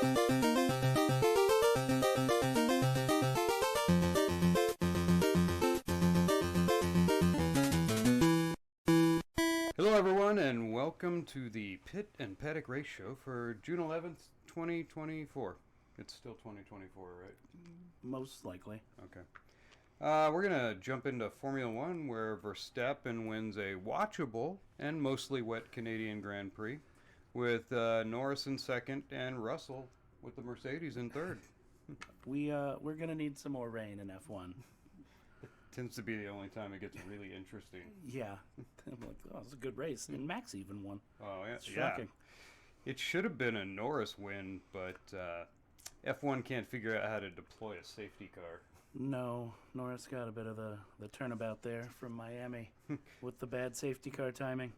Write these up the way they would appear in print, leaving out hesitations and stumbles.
Hello everyone and welcome to the Pit and Paddock Race Show for June 11th, 2024. It's still 2024, right? Most likely. Okay. We're going to jump into Formula One where Verstappen wins a watchable and mostly wet Canadian Grand Prix with Norris in second and Russell with the Mercedes in third. We're going to need some more rain in F1. Tends to be the only time it gets really interesting. Yeah. I'm like, oh, it's a good race. And Max even won. Oh, yeah. It's shocking. Yeah. It should have been a Norris win, but F1 can't figure out how to deploy a safety car. No, Norris got a bit of the turnabout there from Miami with the bad safety car timing.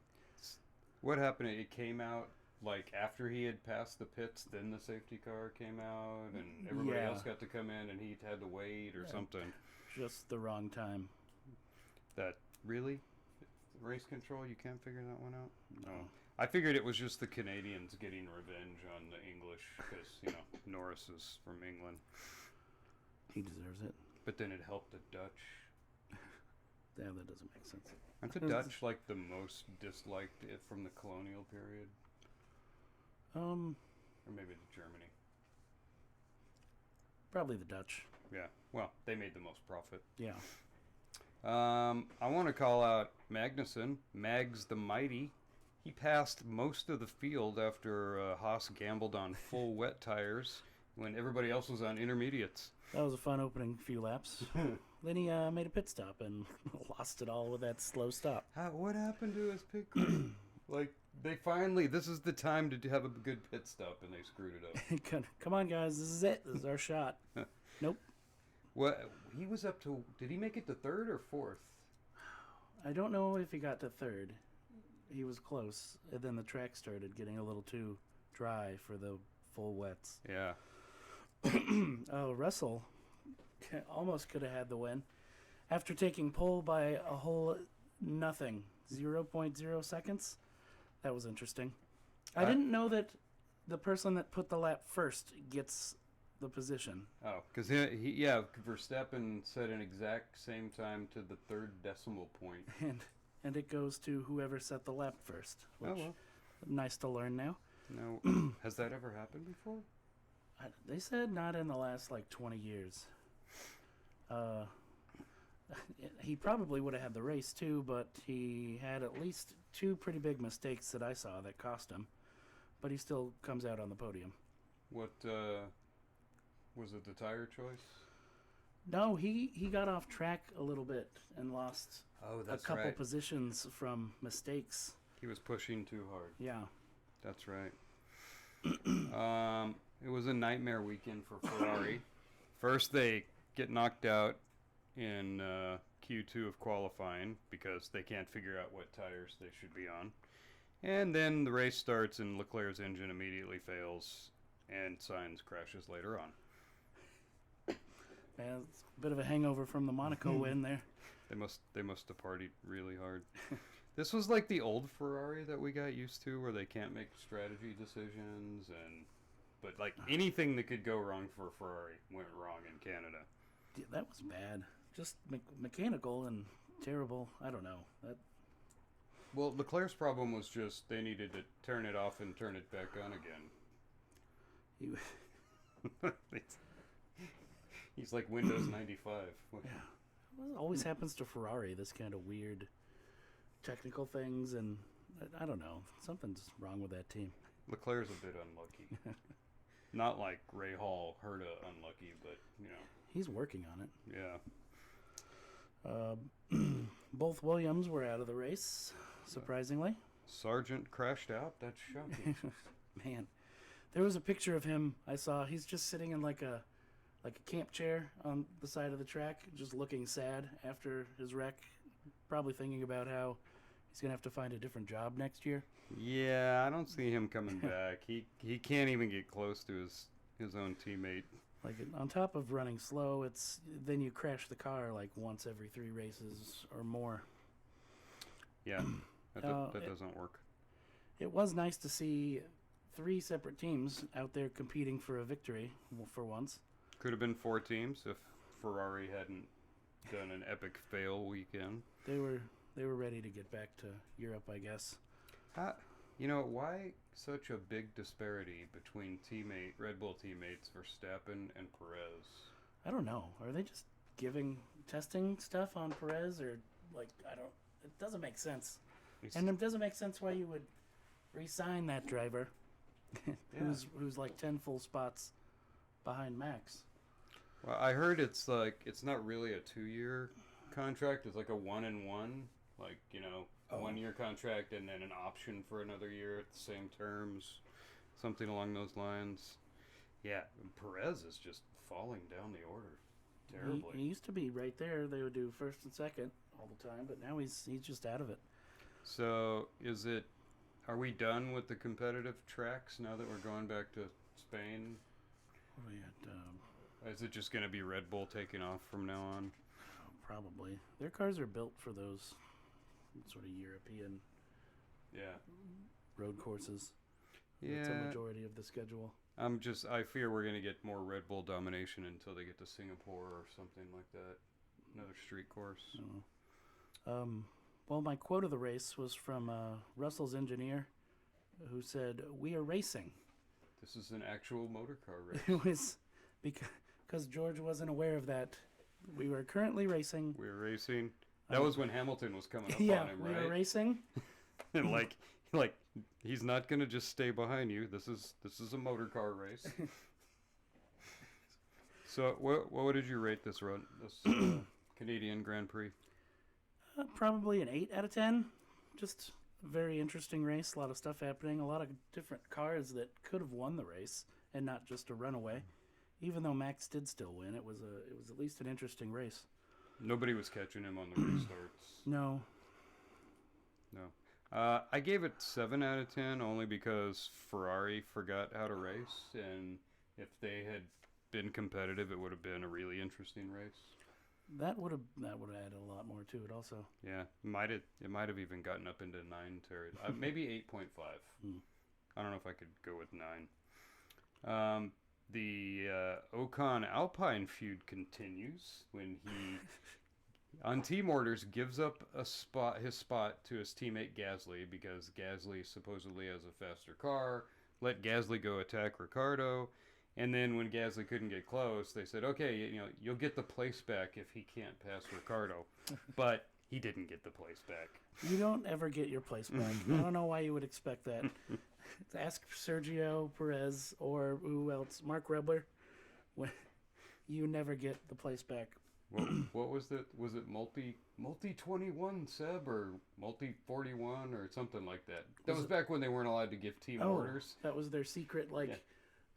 What happened? It came out like after he had passed the pits, then the safety car came out, and everybody else got to come in, and he had to wait or something. Just the wrong time. That really? Race control? You can't figure that one out? No. I figured it was just the Canadians getting revenge on the English because, Norris is from England. He deserves it. But then it helped the Dutch. Yeah, that doesn't make sense. Aren't the Dutch like the most disliked from the colonial period? Or maybe the Germany. Probably the Dutch. Yeah. Well, they made the most profit. Yeah. I want to call out Magnussen, Mags the Mighty. He passed most of the field after Haas gambled on full wet tires when everybody else was on intermediates. That was a fun opening few laps. Then he made a pit stop and lost it all with that slow stop. What happened to his pit crew? This is the time to have a good pit stop, and they screwed it up. Come on, guys, this is it. This is our shot. Nope. What he was up to? Did he make it to third or fourth? I don't know if he got to third. He was close, and then the track started getting a little too dry for the full wets. Yeah. Russell almost could have had the win after taking pole by a whole nothing, 0.0 seconds. That was interesting. I didn't know that the person that put the lap first gets the position. Oh, because Verstappen set an exact same time to the third decimal point. And it goes to whoever set the lap first. Which, nice to learn now. No, has that ever happened before? They said not in the last 20 years. He probably would have had the race too, but he had at least two pretty big mistakes that I saw that cost him. But he still comes out on the podium. What was it? The tire choice? No, he got off track a little bit and lost a couple positions from mistakes. He was pushing too hard. Yeah. That's right. It was a nightmare weekend for Ferrari. First, they get knocked out in Q2 of qualifying because they can't figure out what tires they should be on. And then the race starts and Leclerc's engine immediately fails and Sainz crashes later on. Yeah, it's a bit of a hangover from the Monaco win there. They must have partied really hard. This was like the old Ferrari that we got used to, where they can't make strategy decisions, but anything that could go wrong for Ferrari went wrong in Canada. Yeah, that was bad. Just mechanical and terrible. I don't know. Well, Leclerc's problem was just they needed to turn it off and turn it back on again. He's like Windows 95. Yeah. Well, it always happens to Ferrari, this kind of weird technical things, and I don't know. Something's wrong with that team. Leclerc's a bit unlucky. Not like Ray Hall, Herta unlucky, but, He's working on it. Yeah. Both Williams were out of the race, surprisingly. Sargent crashed out? That's shocking. Man. There was a picture of him I saw. He's just sitting in like a camp chair on the side of the track, just looking sad after his wreck, probably thinking about how he's going to have to find a different job next year. Yeah, I don't see him coming back. He can't even get close to his own teammate. Like, on top of running slow, then you crash the car like once every 3 races or more. Yeah, that doesn't work. It was nice to see 3 separate teams out there competing for a victory for once. Could have been 4 teams if Ferrari hadn't done an epic fail weekend. They were ready to get back to Europe, I guess. Why such a big disparity between Red Bull teammates Verstappen and Perez? I don't know. Are they just testing stuff on Perez, or it doesn't make sense. And it doesn't make sense why you would re-sign that driver who's like 10 full spots behind Max. Well, I heard it's not really a 2-year contract. It's like a 1-and-1, 1-year contract and then an option for another year at the same terms, something along those lines. Yeah, Perez is just falling down the order terribly. He used to be right there. They would do first and second all the time, but now he's just out of it. So are we done with the competitive tracks now that we're going back to Spain? What are we at? Is it just going to be Red Bull taking off from now on? Probably. Their cars are built for those sort of European road courses. Yeah. It's a majority of the schedule. I fear we're going to get more Red Bull domination until they get to Singapore or something like that. Another street course. Well, my quote of the race was from Russell's engineer, who said, "We are racing." This is an actual motor car race. It was because George wasn't aware of that. We were currently racing. We were racing. That was when Hamilton was coming up yeah, on him, right? we were racing. And he's not gonna just stay behind you. This is a motor car race. So what did you rate this run? This Canadian Grand Prix? Probably an 8 out of 10. Just a very interesting race. A lot of stuff happening. A lot of different cars that could have won the race and not just a runaway. Even though Max did still win, it was at least an interesting race. Nobody was catching him on the restarts. No. I gave it 7 out of 10 only because Ferrari forgot how to race, and if they had been competitive, it would have been a really interesting race. That would have added a lot more to it, also. Yeah, it might have even gotten up into 9 territory. Maybe 8.5. I don't know if I could go with 9. The Ocon Alpine feud continues when he, on team orders, gives up his spot to his teammate Gasly because Gasly supposedly has a faster car. Let Gasly go attack Ricciardo, and then when Gasly couldn't get close, they said, "Okay, you'll get the place back if he can't pass Ricciardo," but he didn't get the place back. You don't ever get your place back. I don't know why you would expect that. Ask Sergio Perez or who else, Mark Rebler. You never get the place back. What was it? Was it multi 21 Seb or multi 41 or something like that? That was back when they weren't allowed to give team orders. That was their secret,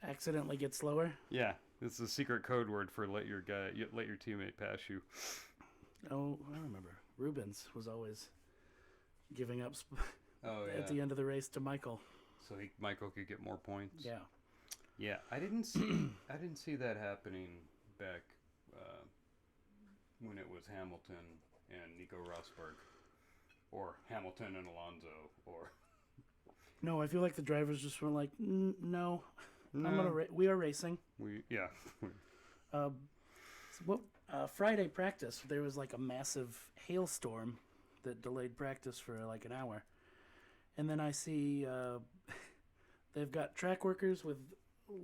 accidentally get slower. Yeah, it's a secret code word for let your teammate pass you. Oh, I remember. Rubens was always giving up at the end of the race to Michael. So Michael could get more points. Yeah. Yeah, I didn't see that happening back when it was Hamilton and Nico Rosberg, or Hamilton and Alonso, or. No, I feel like the drivers just were like, no. We are racing. Friday practice, there was like a massive hailstorm that delayed practice for like an hour. And then I see they've got track workers with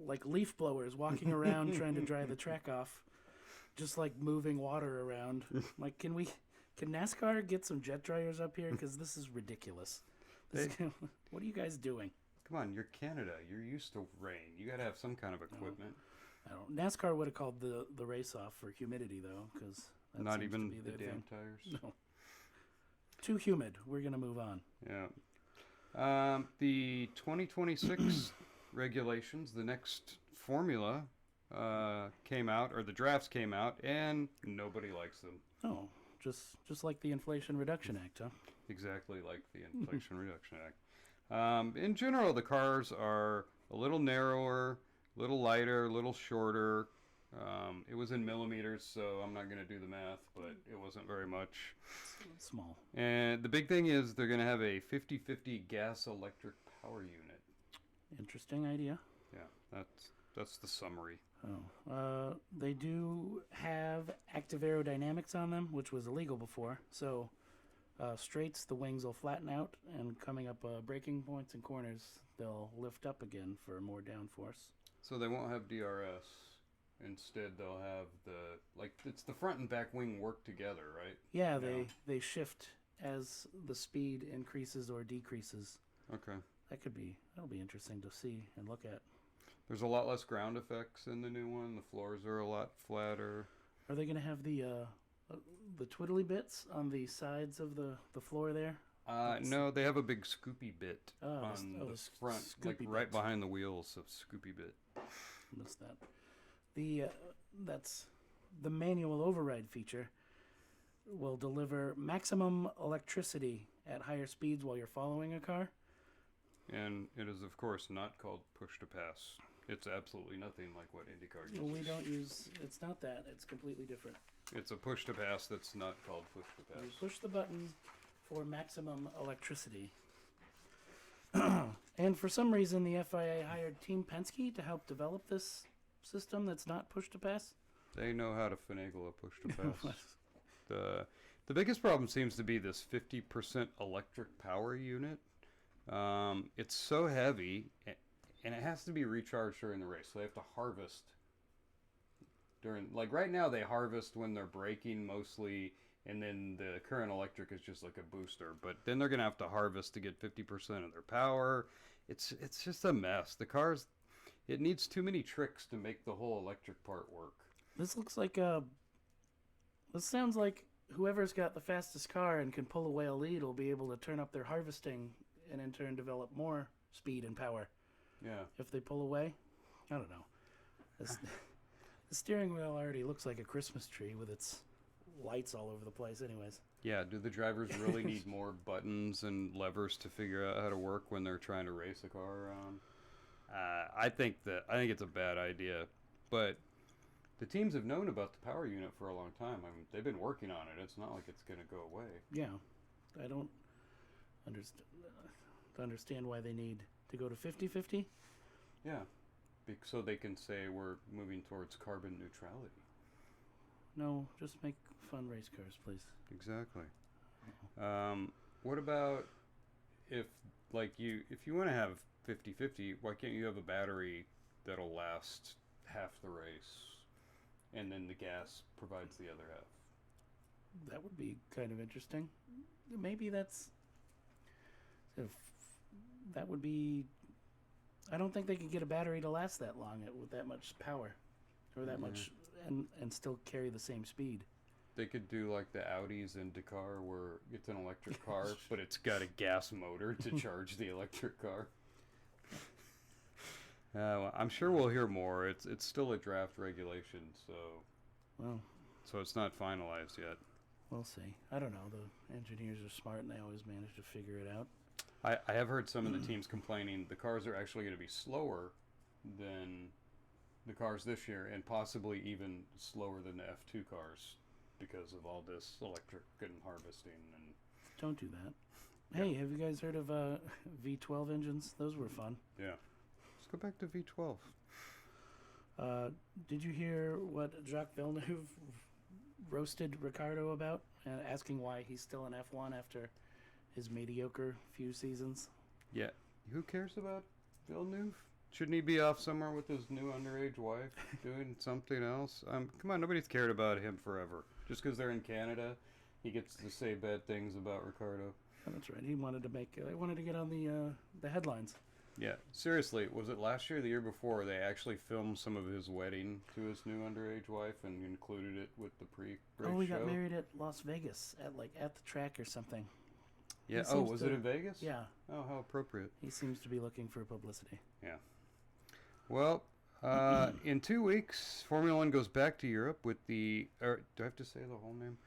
like leaf blowers walking around trying to dry the track off, just like moving water around. Like, can NASCAR get some jet dryers up here? Because this is ridiculous. What are you guys doing? Come on, you're Canada. You're used to rain. You got to have some kind of equipment. I don't. NASCAR would have called the race off for humidity though, because not even the damn tires. No. Too humid. We're gonna move on. Yeah. The 2026 regulations, the next formula, came out, or the drafts came out, and nobody likes them. Oh, just like the Inflation Reduction Act, huh? Exactly like the Inflation Reduction Act. In general, the cars are a little narrower, a little lighter, a little shorter. It was in millimeters, so I'm not going to do the math, but it wasn't very much. It's small. And the big thing is they're going to have a 50-50 gas-electric power unit. Interesting idea. Yeah, that's the summary. They do have active aerodynamics on them, which was illegal before. So straights, the wings will flatten out, and coming up braking points and corners, they'll lift up again for more downforce. So they won't have DRS. Instead, they'll have it's the front and back wing work together, right? Yeah, they shift as the speed increases or decreases. Okay. That'll be interesting to see and look at. There's a lot less ground effects in the new one. The floors are a lot flatter. Are they going to have the twiddly bits on the sides of the floor there? No, they have a big scoopy bit on the front, like right bit. behind the wheels of scoopy bit. Missed that. That's the manual override feature will deliver maximum electricity at higher speeds while you're following a car. And it is, of course, not called push to pass. It's absolutely nothing like what Indycar uses. Well, we don't use. It's not that. It's completely different. It's a push to pass that's not called push to pass. You push the button for maximum electricity. And for some reason, the FIA hired Team Penske to help develop this system that's not push to pass. They know how to finagle a push to pass. The biggest problem seems to be this 50% electric power unit. It's so heavy, and it has to be recharged during the race. So they have to harvest during, like right now they harvest when they're braking mostly, and then the current electric is just like a booster. But then they're gonna have to harvest to get 50% of their power. It's just a mess. The cars, it needs too many tricks to make the whole electric part work. This looks like this sounds like whoever's got the fastest car and can pull away a lead will be able to turn up their harvesting and in turn develop more speed and power. Yeah. If they pull away, I don't know. The steering wheel already looks like a Christmas tree with its lights all over the place anyways. Yeah, do the drivers really need more buttons and levers to figure out how to work when they're trying to race a car around? I think it's a bad idea. But the teams have known about the power unit for a long time. I mean, they've been working on it. It's not like it's going to go away. Yeah. I don't understand why they need to go to 50-50. Yeah. So they can say we're moving towards carbon neutrality. No, just make fun race cars, please. Exactly. What about if you want to have 50-50, why can't you have a battery that'll last half the race, and then the gas provides the other half? That would be kind of interesting. Maybe that would be. I don't think they could get a battery to last that long with that much power, or that much, and still carry the same speed. They could do like the Audis in Dakar, where it's an electric car, but it's got a gas motor to charge the electric car. Well, I'm sure we'll hear more. It's still a draft regulation, so it's not finalized yet. We'll see. I don't know. The engineers are smart, and they always manage to figure it out. I have heard some of the teams complaining the cars are actually going to be slower than the cars this year, and possibly even slower than the F2 cars because of all this electric and harvesting. And don't do that. Hey, have you guys heard of V12 engines? Those were fun. Yeah. Let's go back to V12. Did you hear what Jacques Villeneuve roasted Ricciardo about, asking why he's still in F1 after his mediocre few seasons? Yeah. Who cares about Villeneuve? Shouldn't he be off somewhere with his new underage wife doing something else? Come on, nobody's cared about him forever. Just because they're in Canada, he gets to say bad things about Ricciardo. Oh, that's right. He wanted to get on the headlines. Yeah, seriously, was it last year or the year before they actually filmed some of his wedding to his new underage wife and included it with the pre-race show? Oh, he got married at Las Vegas at the track or something. Yeah. Oh, was it in Vegas? Yeah. Oh, how appropriate. He seems to be looking for publicity. Yeah. Well, in 2 weeks, Formula One goes back to Europe with do I have to say the whole name?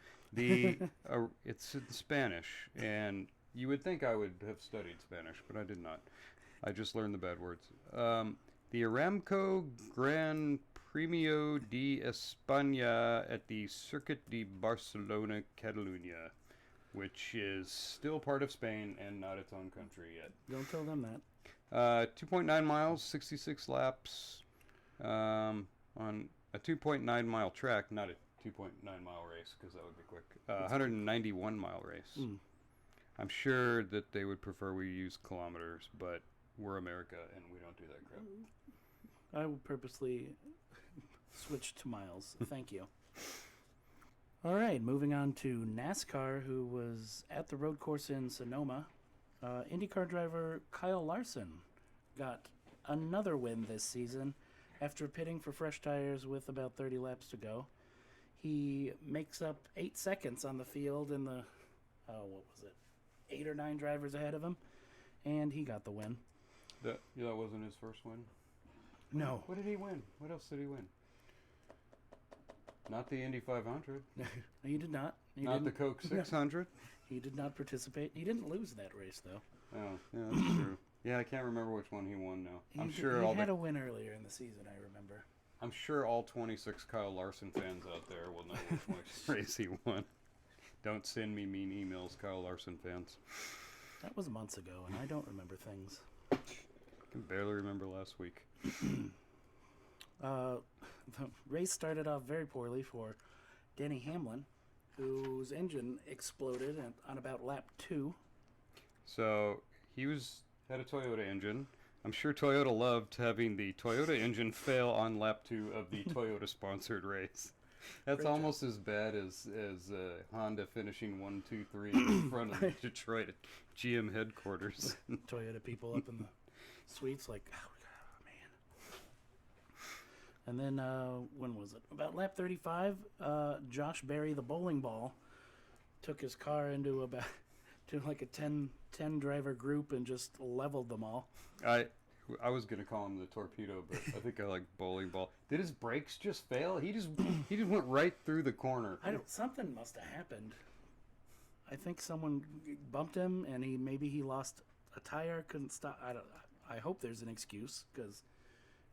It's in Spanish, and you would think I would have studied Spanish, but I did not. I just learned the bad words. The Aramco Gran Premio de España at the Circuit de Barcelona, Catalunya, which is still part of Spain and not its own country yet. Don't tell them 2.9 miles, 66 laps, on a 2.9 mile track, not a 2.9 mile race because that would be quick. 191 mile race. Mm. I'm sure that they would prefer we use kilometers, but we're America and we don't do that crap. I will purposely switch to miles. Thank you. All right, moving on to NASCAR, who was at the road course in Sonoma. IndyCar driver Kyle Larson got another win this season after pitting for fresh tires with about 30 laps to go. He makes up 8 seconds on the field in the, what was it, 8 or 9 drivers ahead of him, and he got the win. That wasn't his first win? No. What did he win? What else did he win? Not the Indy 500. He did not. Not the Coke 600. He did not participate. He didn't lose that race, though. Oh, yeah, that's true. Yeah, I can't remember which one he won now. He had a win earlier in the season, I remember. I'm sure all 26 Kyle Larson fans out there will know which race he won. Don't send me mean emails, Kyle Larson fans. That was months ago, and I don't remember things. I can barely remember last week. The race started off very poorly for Denny Hamlin, whose engine exploded on about lap 2. So he had a Toyota engine. I'm sure Toyota loved having the Toyota engine fail on lap 2 of the Toyota sponsored race. That's Great almost as bad as Honda finishing 1, 2, 3 in front of the Detroit GM headquarters. Toyota people up in the suites like, oh man. And then, when was it? About lap 35, Josh Berry, the bowling ball, took his car into like a 10 driver group and just leveled them all. I was gonna call him the torpedo, but I think I like bowling ball. Did his brakes just fail? He just went right through the corner. Something must have happened. I think someone bumped him, and maybe he lost a tire, couldn't stop. I hope there's an excuse, because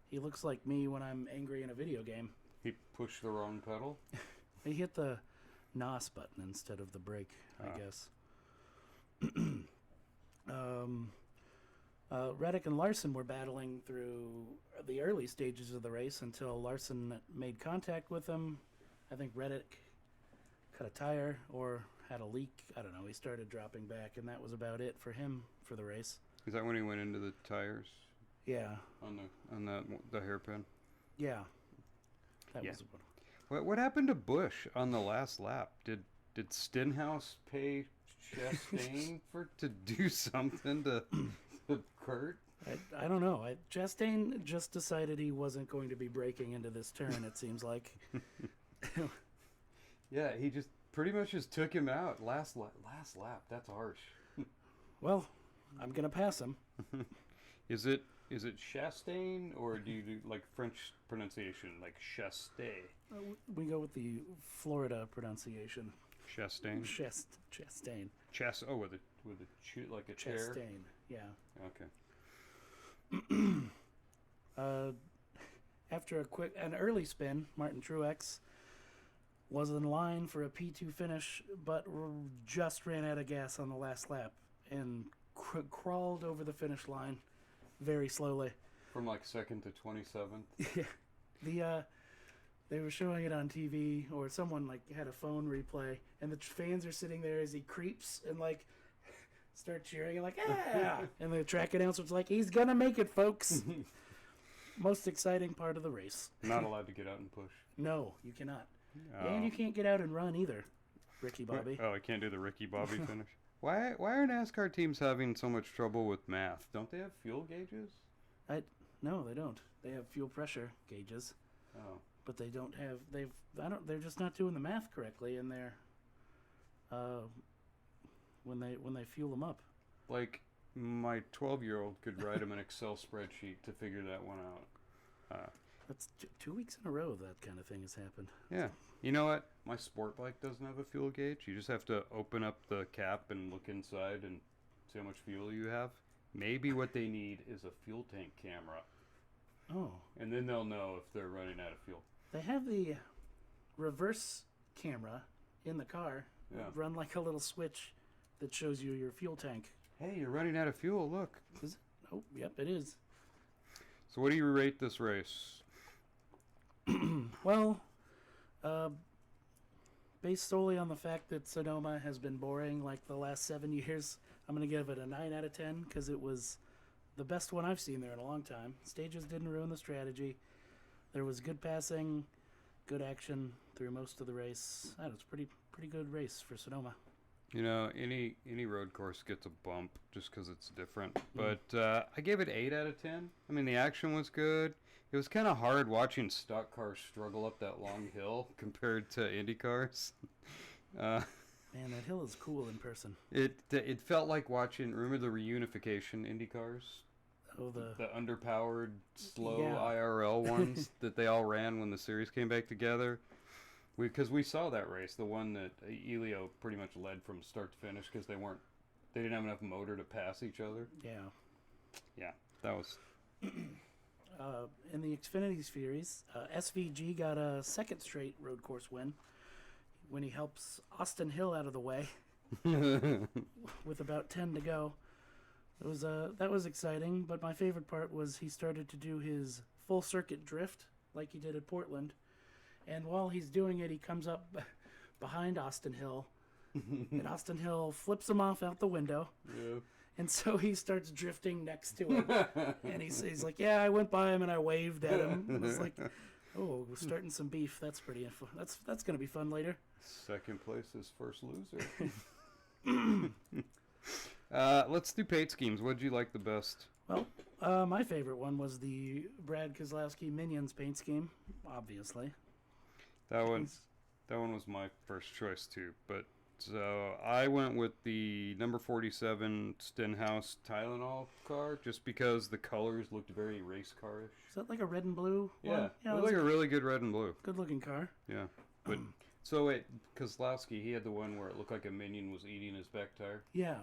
he looks like me when I'm angry in a video game. He pushed the wrong pedal. He hit the NOS button instead of the brake, I guess. Reddick and Larson were battling through the early stages of the race until Larson made contact with him. I think Reddick cut a tire or had a leak. I don't know. He started dropping back, and that was about it for him for the race. Is that when he went into the tires? Yeah. On the hairpin? Yeah. That was What happened to Busch on the last lap? Did Stenhouse pay Chastain to do something to Kurt? I don't know. Chastain just decided he wasn't going to be braking into this turn, it seems like. Yeah, he just pretty much just took him out last lap. That's harsh. Well, I'm going to pass him. Is it Chastain, or do you do like French pronunciation, like Chastain? We go with the Florida pronunciation. Chastain. Chastain. With a like a chair. Chastain. Yeah. Okay. After an early spin, Martin Truex was in line for a P2 finish, but just ran out of gas on the last lap and crawled over the finish line very slowly. From like second to 27th. Yeah. They were showing it on TV, or someone like had a phone replay, and the fans are sitting there as he creeps and like start cheering and like, ah! And the track announcer's like, he's gonna make it, folks. Most exciting part of the race. Not allowed to get out and push. No, you cannot. Oh. And you can't get out and run either, Ricky Bobby. Oh, I can't do the Ricky Bobby finish. Why are NASCAR teams having so much trouble with math? Don't they have fuel gauges? No, they don't. They have fuel pressure gauges. Oh. But they don't have. They're just not doing the math correctly, and they're when they fuel them up. Like my 12-year-old could write him an Excel spreadsheet to figure that one out. That's 2 weeks in a row that kind of thing has happened. Yeah. You know what? My sport bike doesn't have a fuel gauge. You just have to open up the cap and look inside and see how much fuel you have. Maybe what they need is a fuel tank camera. Oh. And then they'll know if they're running out of fuel. They have the reverse camera in the car. Yeah. Run like a little switch that shows you your fuel tank. Hey, you're running out of fuel. Look. Is it? Oh, yep, it is. So what do you rate this race? Well, based solely on the fact that Sonoma has been boring like the last 7 years, I'm going to give it a 9 out of 10 because it was the best one I've seen there in a long time. Stages didn't ruin the strategy. There was good passing, good action through most of the race. That was pretty good race for Sonoma. You know, any road course gets a bump just because it's different. But I gave it 8 out of 10. I mean, the action was good. It was kind of hard watching stock cars struggle up that long hill compared to Indy cars. Man, that hill is cool in person. It felt like watching. Remember the reunification Indy cars? Oh, the underpowered, slow Yeah. IRL ones that they all ran when the series came back together. Because we saw that race, the one that Elio pretty much led from start to finish because they didn't have enough motor to pass each other. Yeah. That was. In the Xfinity Series, SVG got a second straight road course win when he helps Austin Hill out of the way with about 10 to go. It was that was exciting, but my favorite part was he started to do his full circuit drift like he did at Portland. And while he's doing it, he comes up behind Austin Hill, and Austin Hill flips him off out the window. Yeah. And so he starts drifting next to him. And he's like, yeah, I went by him and I waved at him. And it's like, oh, we're starting some beef. That's pretty fun. That's going to be fun later. Second place is first loser. Let's do paint schemes. What did you like the best? Well, my favorite one was the Brad Keselowski Minions paint scheme, obviously. That one was my first choice too. But so I went with the number 47 Stenhouse Tylenol car just because the colors looked very race car-ish. Is that like a red and blue Yeah, one? it looked like a really good red and blue. Good looking car. Yeah, but Keselowski, he had the one where it looked like a minion was eating his back tire. Yeah.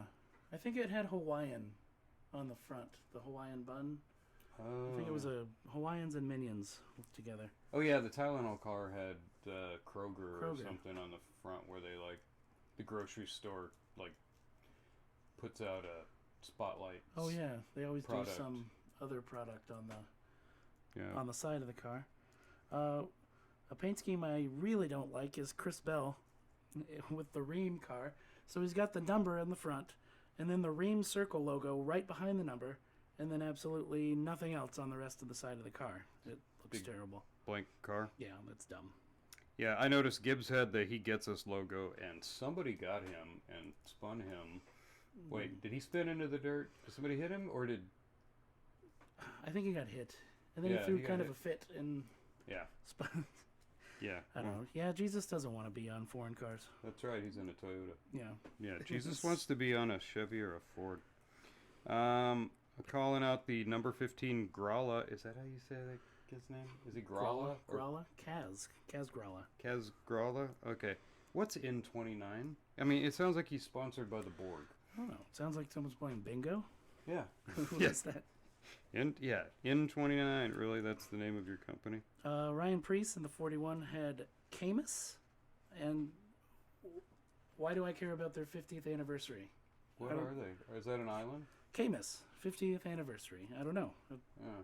I think it had Hawaiian on the front, the Hawaiian bun. Oh. I think it was a Hawaiians and Minions together. Oh yeah, the Tylenol car had Kroger or Kroger. something on the front where they the grocery store puts out a spotlight. Oh yeah, they always product. do some other product on Yeah. the side of the car. A paint scheme I really don't like is Chris Bell with the Ream car. So he's got the number in the front, and then the Ream circle logo right behind the number, and then absolutely nothing else on the rest of the side of the car. It looks Big terrible. Blank car. Yeah, that's dumb. Yeah, I noticed Gibbs had the He Gets Us logo, and somebody got him and spun him. Wait, did he spin into the dirt? Did somebody hit him, or did... I think he got hit, and then Yeah, he threw he got kind of hit. a fit and Yeah, spun. yeah. I don't know. Yeah, Jesus doesn't want to be on foreign cars. That's right, he's in a Toyota. Yeah. Yeah, Jesus wants to be on a Chevy or a Ford. I'm calling out the number 15 Gralla. Is that how you say that kid's name? Is he Gralla? Gralla? Kaz Gralla. Kaz Gralla? Okay. What's in 29? I mean, it sounds like he's sponsored by the Borg. I don't know. Sounds like someone's playing bingo. Yeah. Who Yeah. is that? In 29. Really, that's the name of your company? Ryan Preece in the 41 had Camus. And why do I care about their 50th anniversary? What are they? Is that an island? Camus, 50th anniversary. I don't know. Yeah.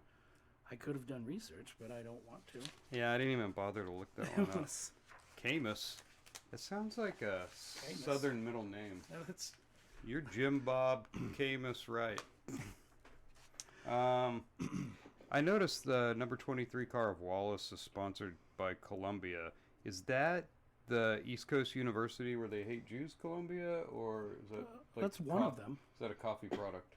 I could have done research, but I don't want to. Yeah, I didn't even bother to look that one up. Camus. It sounds like a Camus. southern middle name. That's You're Jim Bob Camus, right? I noticed the number 23 car of Wallace is sponsored by Columbia. Is that the East Coast University where they hate Jews, Columbia, or is that that's one of them. Is that a coffee product?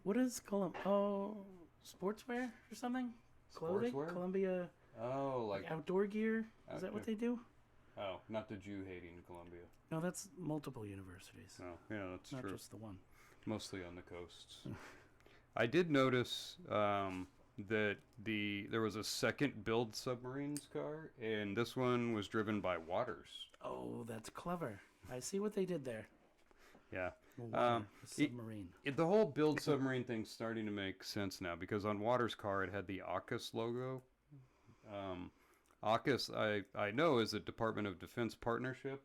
What is Oh, sportswear or something? Clothing? Sportswear? Columbia Oh, like outdoor gear? Is that what they do? Oh, not the Jew hating Columbia. No, that's multiple universities. No, yeah, that's Not true. just the one. Mostly on the coasts. I did notice that there was a second build submarines car, and this one was driven by Waters. Oh, that's clever. I see what they did there. Yeah. Water, the submarine. The whole build submarine thing's starting to make sense now, because on Waters' car it had the AUKUS logo. AUKUS, I know, is a Department of Defense partnership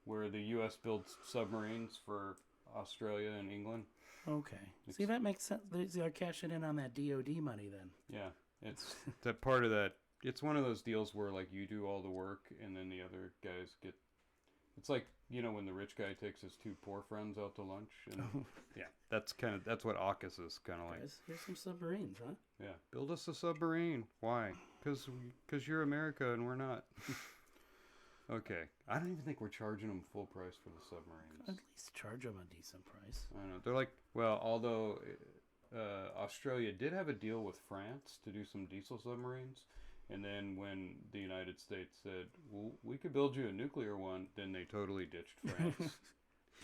where the U.S. builds submarines for Australia and England. Okay. See, that makes sense. They're cashing in on that DOD money then. Yeah, it's that part of that. It's one of those deals where like you do all the work and then the other guys get. It's like, you know, when the rich guy takes his two poor friends out to lunch, and yeah, that's what AUKUS is kind of like. Guys, here's some submarines, huh? Yeah, build us a submarine. Why? Because you're America and we're not. Okay, I don't even think we're charging them full price for the submarines. At least charge them a decent price. I know they're like, well, although Australia did have a deal with France to do some diesel submarines. And then when the United States said, well, we could build you a nuclear one, then they totally ditched France.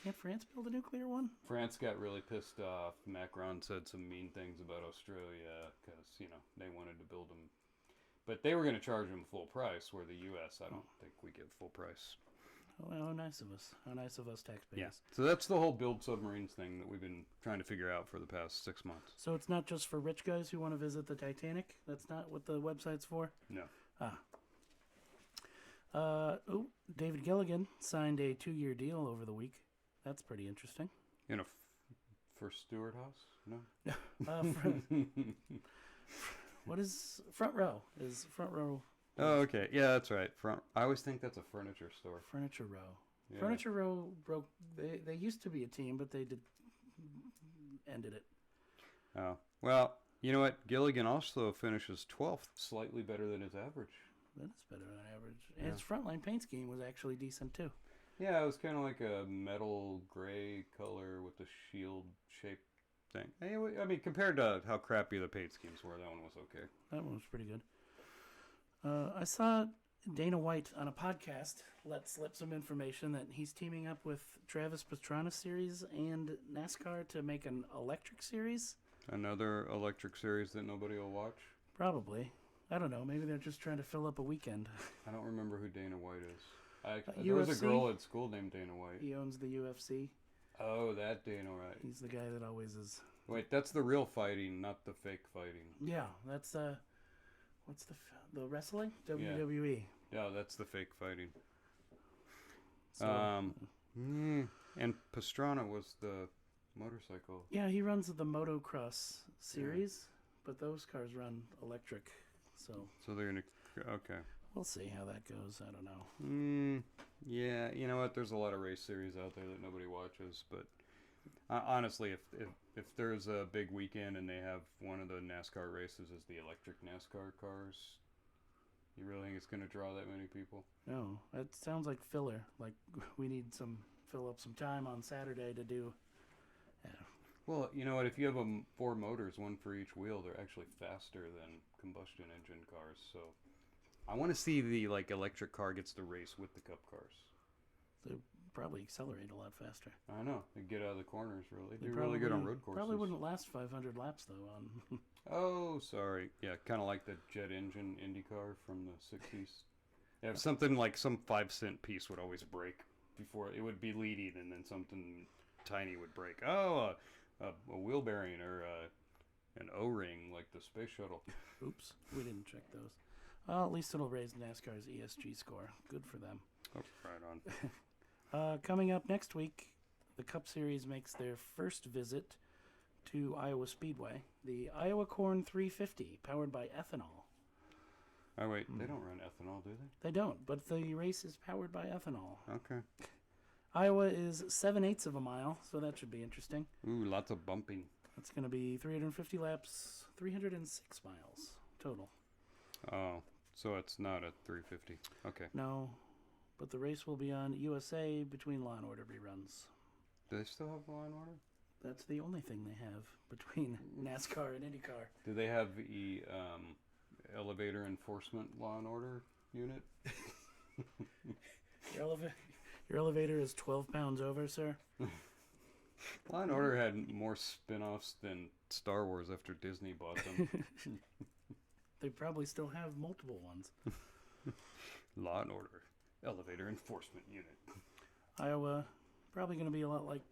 Can't France build a nuclear one? France got really pissed off. Macron said some mean things about Australia because, you know, they wanted to build them. But they were going to charge them full price, where the U.S., I don't think we give full price. Oh, how nice of us. How nice of us taxpayers. Yeah. So that's the whole build submarines thing that we've been trying to figure out for the past 6 months. So it's not just for rich guys who want to visit the Titanic? That's not what the website's for? No. David Gilligan signed a 2-year deal over the week. That's pretty interesting. For Stewart House? No. What is Front Row? Is Front Row... Oh, okay. Yeah, that's right. I always think that's a furniture store. Furniture Row. Yeah. Furniture Row broke... They used to be a team, but they ended it. Oh. Well, you know what? Gilligan also finishes 12th, slightly better than his average. That is better than average. Yeah. His frontline paint scheme was actually decent, too. Yeah, it was kind of like a metal gray color with a shield-shaped thing. Anyway, I mean, compared to how crappy the paint schemes were, that one was okay. That one was pretty good. I saw Dana White on a podcast let slip some information that he's teaming up with Travis Pastrana Series and NASCAR to make an electric series. Another electric series that nobody will watch? Probably. I don't know. Maybe they're just trying to fill up a weekend. I don't remember who Dana White is. UFC? There was a girl at school named Dana White. He owns the UFC. Oh, that Dana White. He's the guy that always is... Wait, that's the real fighting, not the fake fighting. Yeah, that's... What's the wrestling? WWE. Yeah, that's the fake fighting. So, and Pastrana was the motorcycle. Yeah, he runs the motocross series, but those cars run electric. So they're gonna... Okay. We'll see how that goes. I don't know. Yeah, you know what? There's a lot of race series out there that nobody watches, but honestly, if there's a big weekend and they have one of the NASCAR races as the electric NASCAR cars, you really think it's going to draw that many people? No, it sounds like filler. Like we need fill up some time on Saturday to do. Yeah. Well, you know what? If you have 4 motors, one for each wheel, they're actually faster than combustion engine cars. So I want to see the electric car gets to race with the Cup cars. They probably accelerate a lot faster. I know. They get out of the corners, really. They're really good on road courses. Probably wouldn't last 500 laps, though. On Oh, sorry. Yeah, kind of like the jet engine Indycar from the 60s. Yeah, something like some 5-cent piece would always break before it would be leading, and then something tiny would break. Oh, a wheel bearing or an O-ring like the space shuttle. Oops, we didn't check those. Well, at least it'll raise NASCAR's ESG score. Good for them. Oh, right on. Coming up next week, the Cup Series makes their first visit to Iowa Speedway. The Iowa Corn 350, powered by ethanol. Oh, wait, they don't run ethanol, do they? They don't, but the race is powered by ethanol. Okay. Iowa is 7/8 of a mile, so that should be interesting. Ooh, lots of bumping. It's going to be 350 laps, 306 miles total. Oh, so it's not a 350. Okay. No, but the race will be on USA between Law and Order reruns. Do they still have Law and Order? That's the only thing they have between NASCAR and IndyCar. Do they have the elevator enforcement Law and Order unit? Your elevator is 12 pounds over, sir. Law and Order had more spin-offs than Star Wars after Disney bought them. They probably still have multiple ones. Law and Order elevator enforcement unit. Iowa, probably going to be a lot like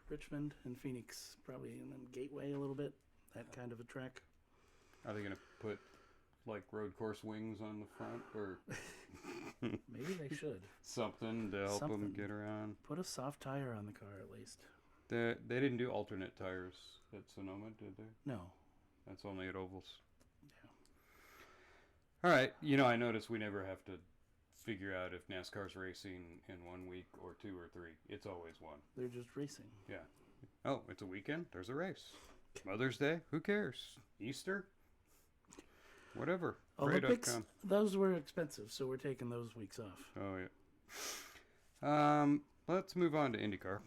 Richmond and Phoenix, probably in the Gateway a little bit, that kind of a track. Are they going to put like road course wings on the front, or maybe they should. Something to help them get around? Put a soft tire on the car at least. They didn't do alternate tires at Sonoma, did they? No. That's only at ovals. Yeah. All right. I noticed we never have to figure out if NASCAR's racing in 1 week or 2 or 3. It's always one. They're just racing. Yeah. Oh, it's a weekend. There's a race. Mother's Day. Who cares? Easter. Whatever. Olympics. Those were expensive, so we're taking those weeks off. Oh yeah. Let's move on to IndyCar.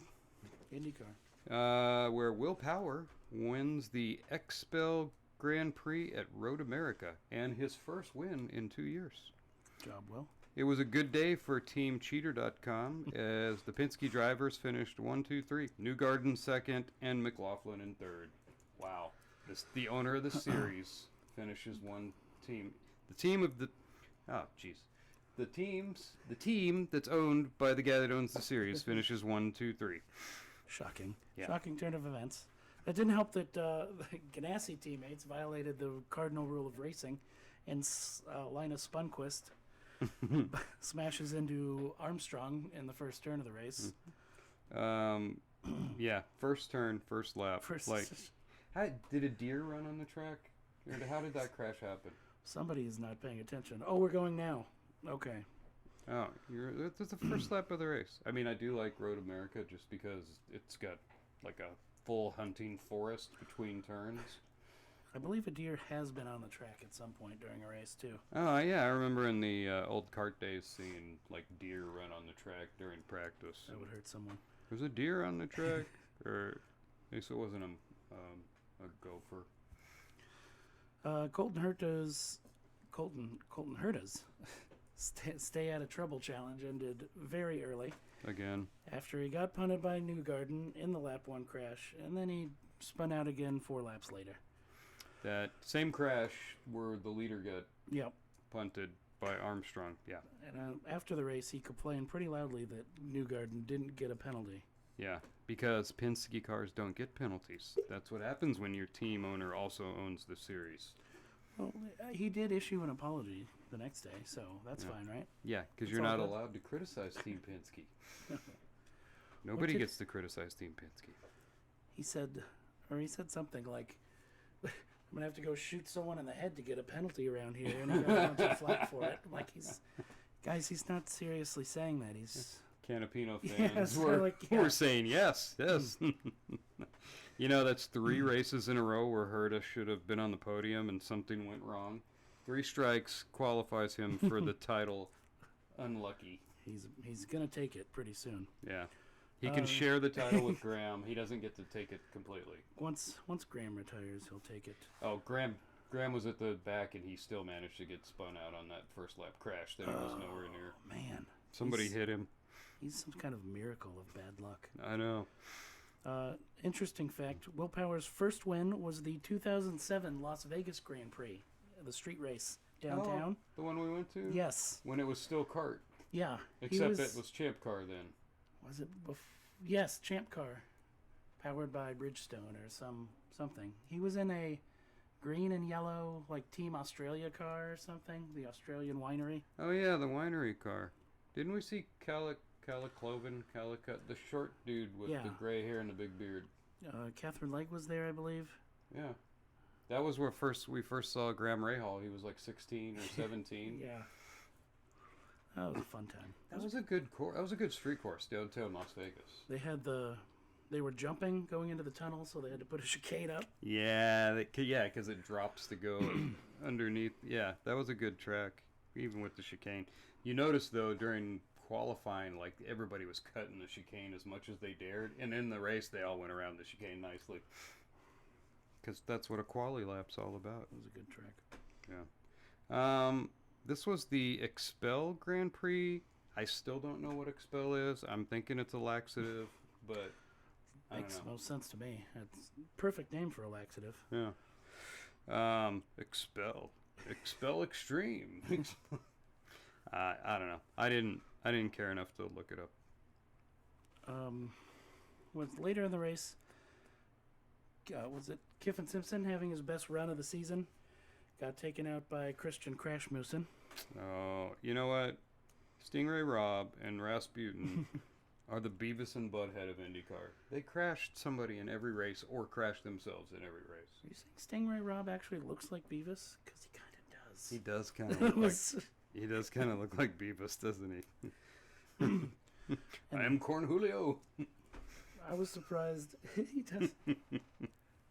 IndyCar. Where Will Power wins the XPEL Grand Prix at Road America and his first win in 2 years. Job well. It was a good day for TeamCheater.com as the Penske drivers finished 1, 2, 3. Newgarden second and McLaughlin in third. Wow. The owner of the series finishes one team. The team of the... Oh, jeez. The team that's owned by the guy that owns the series finishes 1, 2, 3. Shocking. Yeah. Shocking turn of events. It didn't help that the Ganassi teammates violated the cardinal rule of racing, and Linus Spunquist smashes into Armstrong in the first turn of the race. Yeah, first turn, first lap. Did a deer run on the track? Or how did that crash happen? Somebody is not paying attention. Oh, we're going now. Okay. Oh, that's the first lap of the race. I mean, I do like Road America just because it's got like a full hunting forest between turns. I believe a deer has been on the track at some point during a race, too. Oh, yeah. I remember in the old kart days seeing, like, deer run on the track during practice. That would hurt someone. Was a deer on the track? Or at least it wasn't a gopher. Colton Herta's stay out of trouble challenge ended very early. Again. After he got punted by Newgarden in the lap 1 crash, and then he spun out again 4 laps later. That same crash where the leader got punted by Armstrong. Yeah. And after the race, he complained pretty loudly that Newgarden didn't get a penalty. Yeah, because Penske cars don't get penalties. That's what happens when your team owner also owns the series. Well, he did issue an apology the next day, so that's fine, right? Yeah, because you're not allowed to criticize Team Penske. Nobody gets to criticize Team Penske. He said something like, I'm going to have to go shoot someone in the head to get a penalty around here, and he got a bunch of flack for it. Like, he's not seriously saying that. He's... Canapino fans were saying yes. That's 3 races in a row where Herta should have been on the podium and something went wrong. 3 strikes qualifies him for the title. Unlucky. He's gonna take it pretty soon. Yeah, he can share the title with Graham. He doesn't get to take it completely. Once Graham retires, he'll take it. Oh, Graham was at the back and he still managed to get spun out on that first lap crash. That he was nowhere near. Man, somebody hit him. He's some kind of miracle of bad luck. I know. Interesting fact, Will Power's first win was the 2007 Las Vegas Grand Prix, the street race downtown. Oh, the one we went to? Yes. When it was still kart. Yeah. Except it was Champ Car then. Was it? Yes, Champ Car. Powered by Bridgestone or something. He was in a green and yellow, like Team Australia car or something, the Australian winery. Oh, yeah, the winery car. Didn't we see Calicut, the short dude with the gray hair and the big beard? Catherine Legg was there, I believe. Yeah. That was where we first saw Graham Rahal. He was like 16 or 17. Yeah. That was a fun time. That was a good course. That was a good street course downtown Las Vegas. They were jumping going into the tunnel, so they had to put a chicane up. Yeah, because it drops to go underneath. Yeah, that was a good track, even with the chicane. You notice, though, during qualifying, like, everybody was cutting the chicane as much as they dared, and in the race, they all went around the chicane nicely. Because that's what a quali lap's all about. It was a good track. Yeah. This was the XPEL Grand Prix. I still don't know what XPEL is. I'm thinking it's a laxative, but I don't know. Makes no sense to me. It's a perfect name for a laxative. Yeah. XPEL Extreme. I don't know. I didn't care enough to look it up. Was later in the race, was it Kiffin Simpson having his best run of the season? Got taken out by Christian Crashmusen. Oh, you know what? Stingray Robb and Rasputin are the Beavis and Butthead of IndyCar. They crashed somebody in every race or crashed themselves in every race. Are you saying Stingray Rob actually looks like Beavis? Because he kind of does. He does kind of look like... He does kind of look like Beavis, doesn't he? I am Corn Julio. I was surprised. He does.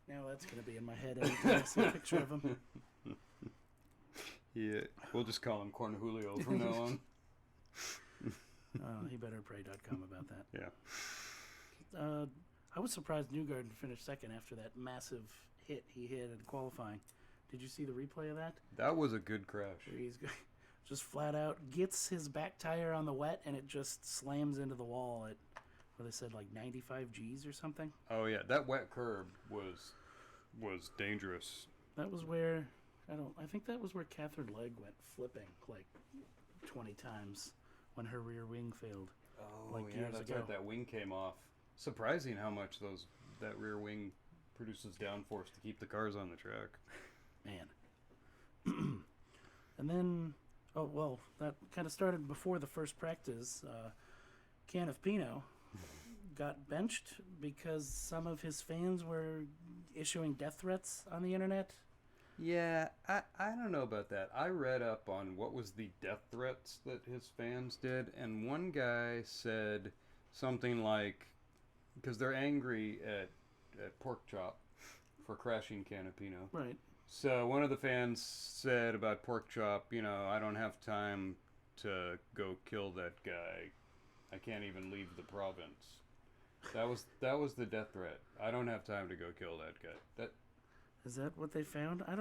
Now that's going to be in my head every time I see a picture of him. Yeah, we'll just call him Corn Julio from now on. He better pray.com about that. Yeah. I was surprised Newgarden finished second after that massive hit he hit in qualifying. Did you see the replay of that? That was a good crash. Where he's just flat out gets his back tire on the wet and it just slams into the wall at, what they said, like 95 Gs or something. Oh yeah, that wet curb was dangerous. That was where I think that was where Catherine Legg went flipping like 20 times when her rear wing failed. Oh like yeah, years that's ago. right. That wing came off. Surprising how much that rear wing produces downforce to keep the cars on the track. Man. And then, oh well, that kind of started before the first practice. Can of Pinot got benched because some of his fans were issuing death threats on the internet. Yeah, I don't know about that. I read up on what was the death threats that his fans did, and one guy said something like, because they're angry at Pork Chop for crashing Canapino. Right. So one of the fans said about Pork Chop, I don't have time to go kill that guy. I can't even leave the province. That was the death threat. I don't have time to go kill that guy. Is that what they found? I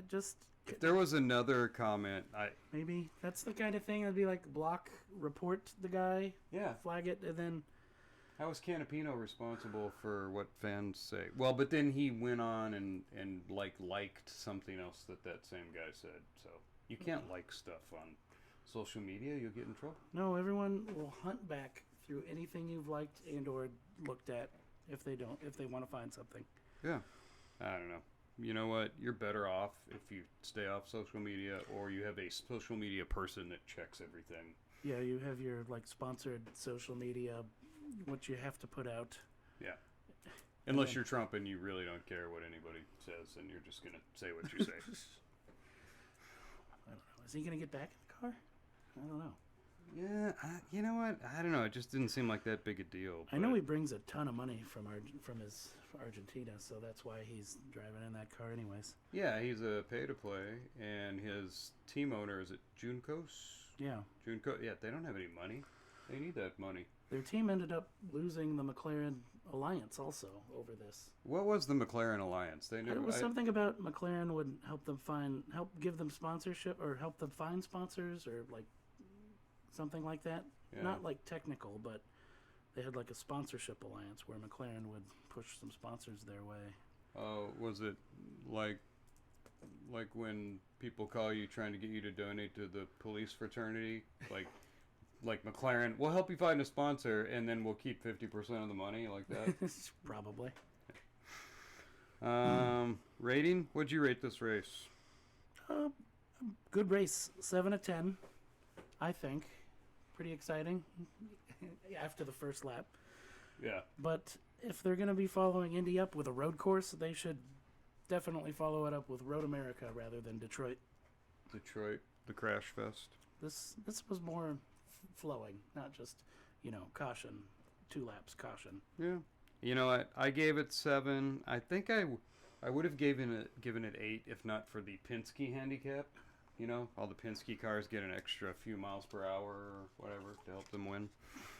just... If there was another comment, Maybe. That's the kind of thing that'd be like block, report the guy, yeah, flag it, and then... How is Canapino responsible for what fans say? Well, but then he went on and liked something else that same guy said. So you can't like stuff on social media. You'll get in trouble. No, everyone will hunt back through anything you've liked and or looked at if they want to find something. Yeah. I don't know. You know what? You're better off if you stay off social media or you have a social media person that checks everything. Yeah, you have your sponsored social media, what you have to put out. Yeah. Unless you're Trump and you really don't care what anybody says and you're just going to say what you say. I don't know. Is he going to get back in the car? I don't know. Yeah, you know what? I don't know. It just didn't seem like that big a deal. I know he brings a ton of money from his Argentina, so that's why he's driving in that car anyways. Yeah, he's a pay-to-play, and his team owner, is it Juncos? Yeah. Yeah, they don't have any money. They need that money. Their team ended up losing the McLaren Alliance also over this. What was the McLaren Alliance? It was something about McLaren would help give them sponsorship, or help them find sponsors, or like something like that. Yeah. Not like technical, but they had like a sponsorship alliance where McLaren would push some sponsors their way. Oh, was it like when people call you trying to get you to donate to the police fraternity? Like McLaren, we'll help you find a sponsor, and then we'll keep 50% of the money, like that? Probably. Rating? What'd you rate this race? Good race. 7 of 10, I think. Pretty exciting after the first lap. Yeah. But if they're going to be following Indy up with a road course, they should definitely follow it up with Road America rather than Detroit. Detroit, the crash fest. This was more flowing, not just, caution, 2 laps, caution. Yeah. You know what? I gave it 7. I think I would have given it 8 if not for the Penske handicap. All the Penske cars get an extra few miles per hour or whatever to help them win.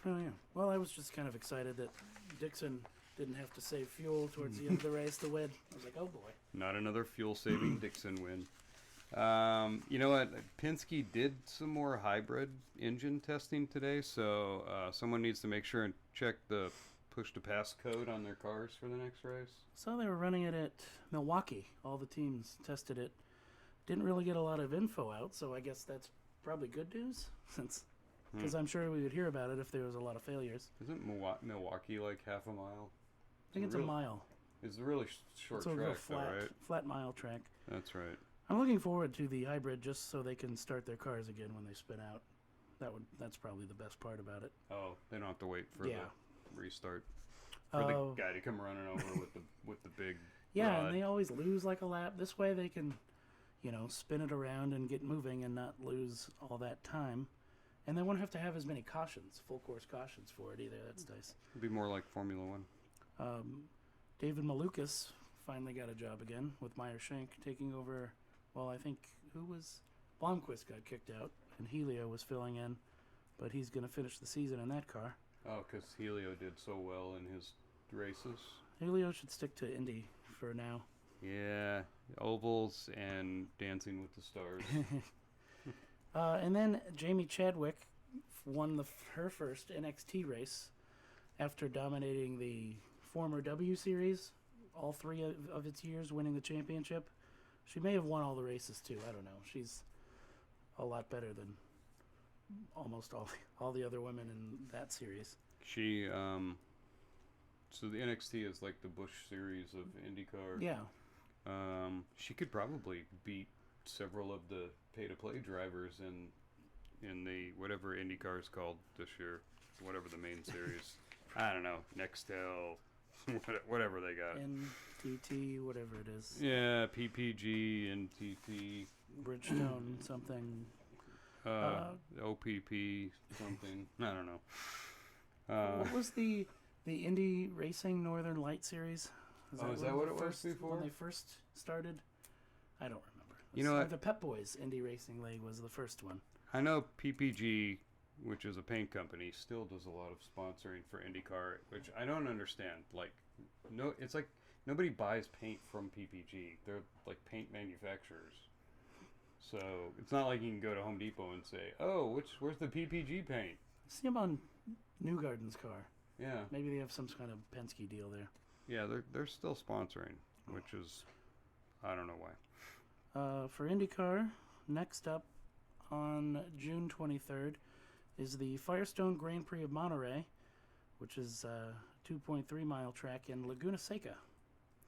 Oh, yeah. Well, I was just kind of excited that Dixon didn't have to save fuel towards the end of the race to win. I was like, oh, boy. Not another fuel-saving Dixon win. You know what? Penske did some more hybrid engine testing today, so someone needs to make sure and check the push-to-pass code on their cars for the next race. So they were running it at Milwaukee. All the teams tested it. Didn't really get a lot of info out, so I guess that's probably good news, because I'm sure we would hear about it if there was a lot of failures. Isn't Milwaukee like half a mile? I think it's a mile. It's a really short track, though, right? Flat mile track. That's right. I'm looking forward to the hybrid just so they can start their cars again when they spin out. That's probably the best part about it. Oh, they don't have to wait for Yeah. the restart. For the guy to come running over with the big Yeah, rod. and they always lose like a lap. This way they can, spin it around and get moving and not lose all that time. And they won't have to have as many cautions, full course cautions for it either. That's nice. It'd be more like Formula One. David Malukas finally got a job again with Meyer Shank taking over. Well, I think Blomqvist got kicked out and Helio was filling in, but he's going to finish the season in that car. Oh, because Helio did so well in his races. Helio should stick to Indy for now. Yeah, ovals and Dancing with the Stars. And then Jamie Chadwick won her first NXT race after dominating the former W Series, all three of its years, winning the championship. She may have won all the races too. I don't know. She's a lot better than almost all the other women in that series. She so the NXT is like the Busch series of IndyCar. Yeah. She could probably beat several of the pay-to-play drivers in the whatever IndyCar is called this year, whatever the main series. I don't know, Nextel, whatever they got. NTT, whatever it is. Yeah, PPG, NTT. Bridgestone, something. OPP, something. I don't know. What was the Indy Racing Northern Light Series? Is that what it was before? When they first started? I don't remember. You know what? The Pep Boys Indy Racing League was the first one. I know PPG, which is a paint company, still does a lot of sponsoring for IndyCar, which I don't understand. Like, no, it's like nobody buys paint from PPG. They're like paint manufacturers. So it's not like you can go to Home Depot and say, "Oh, where's the PPG paint?" See them on Newgarden's car. Yeah. Maybe they have some kind of Penske deal there. Yeah, they're still sponsoring, which is, I don't know why. For IndyCar, next up on June 23rd is the Firestone Grand Prix of Monterey, which is a 2.3-mile track in Laguna Seca.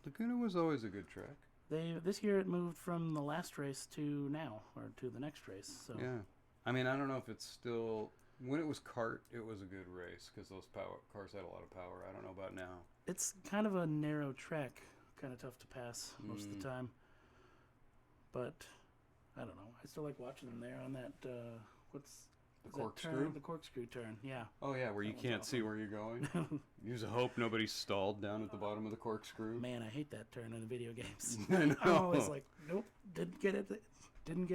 Laguna was always a good track. This year it moved from the last race to now, or to the next race. So yeah, I mean, I don't know if it's still. When it was kart, it was a good race because those cars had a lot of power. I don't know about now. It's kind of a narrow track, kind of tough to pass most of the time. But I don't know. I still like watching them there on that. What's the corkscrew? The corkscrew turn. Yeah. Oh yeah, where you can't see where you're going. You just hope nobody's stalled down at the bottom of the corkscrew. Man, I hate that turn in the video games. I know. I'm always like, nope, didn't get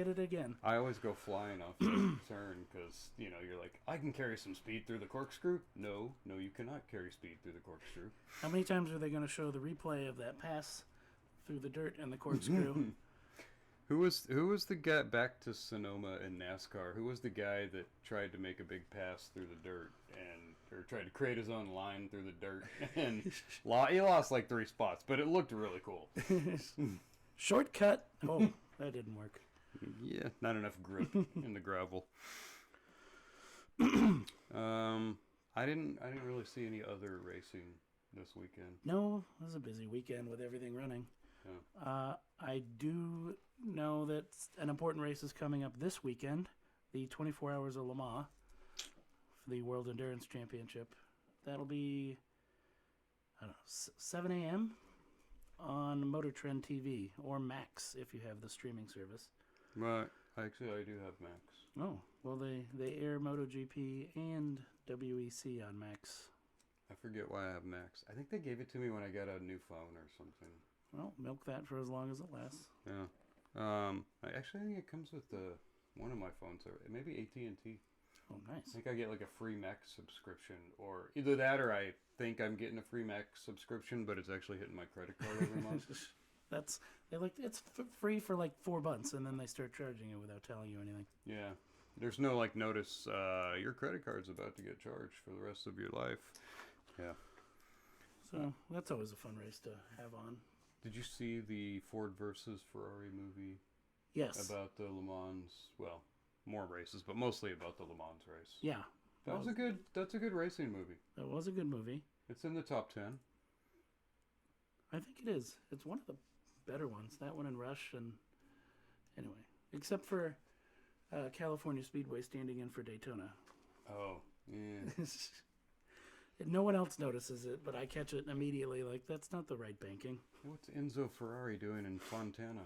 it again. I always go flying off that turn because you're like, I can carry some speed through the corkscrew. No, you cannot carry speed through the corkscrew. How many times are they going to show the replay of that pass through the dirt and the corkscrew? Who was the guy back to Sonoma in NASCAR? Who was the guy that tried to make a big pass through the dirt or tried to create his own line through the dirt and he lost like 3 spots, but it looked really cool. Shortcut. Oh, that didn't work. Yeah, not enough grip in the gravel. I didn't really see any other racing this weekend. No, it was a busy weekend with everything running. Yeah. I do know that an important race is coming up this weekend, the 24 Hours of Le Mans for the World Endurance Championship. That'll be, 7 a.m. on Motor Trend TV or Max if you have the streaming service. Right. Actually, I do have Max. Oh, well, they air MotoGP and WEC on Max. I forget why I have Max. I think they gave it to me when I got a new phone or something. Well, milk that for as long as it lasts. Yeah. I think it comes with one of my phones, or maybe AT&T. Oh, nice. I think I get like a free Max subscription, or either that, or I think I'm getting a free Max subscription, but it's actually hitting my credit card every month. It's free for like 4 months, and then they start charging you without telling you anything. Yeah. There's no notice, your credit card's about to get charged for the rest of your life. Yeah. So that's always a fun race to have on. Did you see the Ford versus Ferrari movie? Yes. About the Le Mans, well, more races, but mostly about the Le Mans race. Yeah. That's a good racing movie. That was a good movie. It's in the top 10. I think it is. It's one of the better ones. That one and Rush, and anyway, except for California Speedway standing in for Daytona. Oh, yeah. No one else notices it, but I catch it immediately. Like, that's not the right banking. What's Enzo Ferrari doing in Fontana?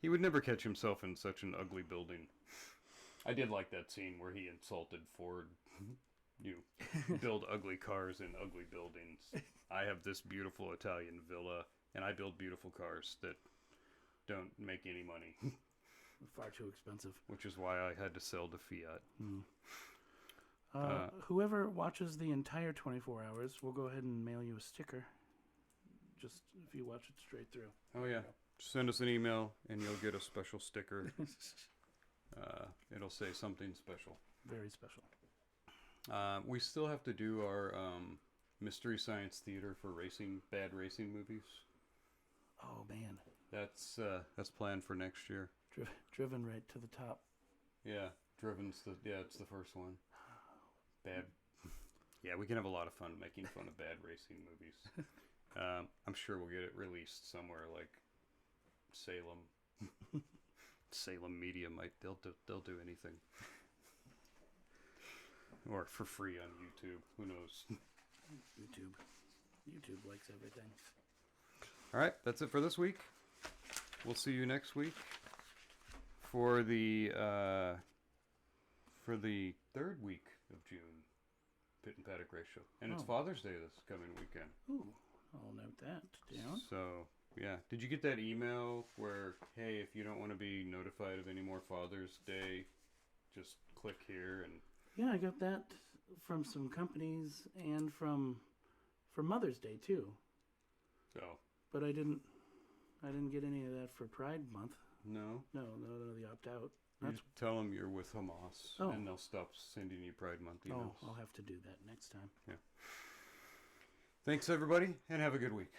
He would never catch himself in such an ugly building. I did like that scene where he insulted Ford. You build ugly cars in ugly buildings. I have this beautiful Italian villa, and I build beautiful cars that don't make any money. Far too expensive. Which is why I had to sell to Fiat. Whoever watches the entire 24 hours, we'll go ahead and mail you a sticker. Just if you watch it straight through. Oh, yeah. Send us an email, and you'll get a special sticker. It'll say something special. Very special. We still have to do our Mystery Science Theater for bad racing movies. Oh, man. That's planned for next year. Driven right to the top. Yeah, it's the first one. Bad. Yeah, we can have a lot of fun making fun of bad racing movies. I'm sure we'll get it released somewhere like Salem. Salem Media they'll do anything. Or for free on YouTube. Who knows? YouTube likes everything. All right, that's it for this week. We'll see you next week for the third week of June, Pit and Paddock Race Show. And it's Father's Day this coming weekend. Ooh, I'll note that down. So, yeah. Did you get that email where, hey, if you don't want to be notified of any more Father's Day, just click here and... Yeah, I got that from some companies and from Mother's Day too. So, but I didn't get any of that for Pride Month. No, the opt out. You just tell them you're with Hamas, and they'll stop sending you Pride Month emails. Oh, I'll have to do that next time. Yeah. Thanks everybody, and have a good week.